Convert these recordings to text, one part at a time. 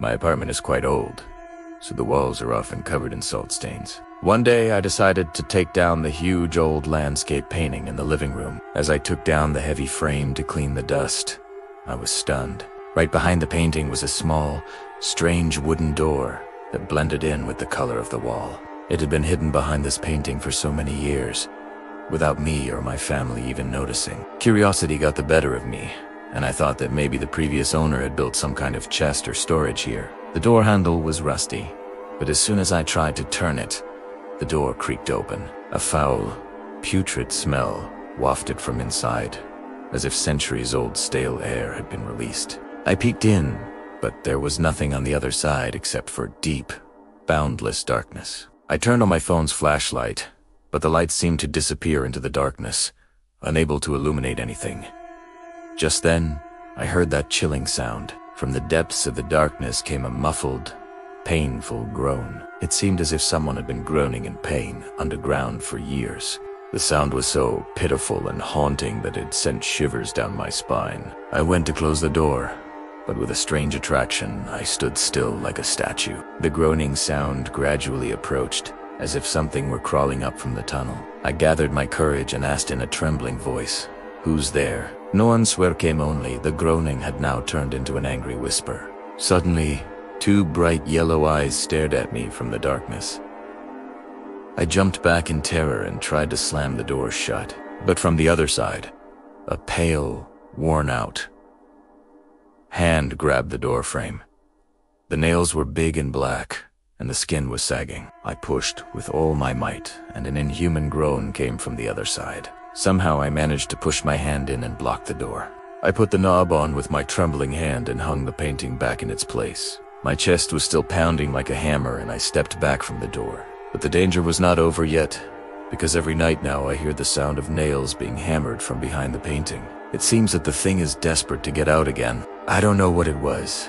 My apartment is quite old, so the walls are often covered in salt stains. One day I decided to take down the huge old landscape painting in the living room. As I took down the heavy frame to clean the dust, I was stunned. Right behind the painting was a small, strange wooden door that blended in with the color of the wall. It had been hidden behind this painting for so many years, without me or my family even noticing. Curiosity got the better of me, and I thought that maybe the previous owner had built some kind of chest or storage here. The door handle was rusty, but as soon as I tried to turn it, the door creaked open. A foul, putrid smell wafted from inside, as if centuries-old stale air had been released. I peeked in, but there was nothing on the other side except for deep, boundless darkness. I turned on my phone's flashlight, but the light seemed to disappear into the darkness, unable to illuminate anything. Just then, I heard that chilling sound. From the depths of the darkness came a muffled, painful groan. It seemed as if someone had been groaning in pain underground for years. The sound was so pitiful and haunting that it sent shivers down my spine. I went to close the door, but with a strange attraction, I stood still like a statue. The groaning sound gradually approached, as if something were crawling up from the tunnel. I gathered my courage and asked in a trembling voice, "Who's there?" No answer came, only the groaning had now turned into an angry whisper. Suddenly, two bright yellow eyes stared at me from the darkness. I jumped back in terror and tried to slam the door shut, but from the other side, a pale, worn-out hand grabbed the door frame. The nails were big and black, and the skin was sagging. I pushed with all my might, and an inhuman groan came from the other side. Somehow I managed to push my hand in and block the door. I put the knob on with my trembling hand and hung the painting back in its place. My chest was still pounding like a hammer, and I stepped back from the door. But the danger was not over yet, because every night now I hear the sound of nails being hammered from behind the painting. It seems that the thing is desperate to get out again. I don't know what it was,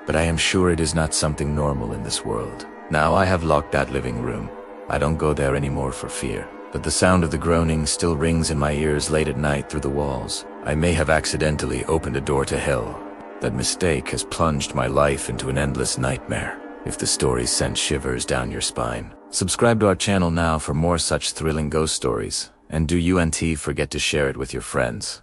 but I am sure it is not something normal in this world. Now I have locked that living room. I don't go there anymore for fear. But the sound of the groaning still rings in my ears late at night through the walls. I may have accidentally opened a door to hell. That mistake has plunged my life into an endless nightmare. If the story sent shivers down your spine, subscribe to our channel now for more such thrilling ghost stories. And do you forget to share it with your friends.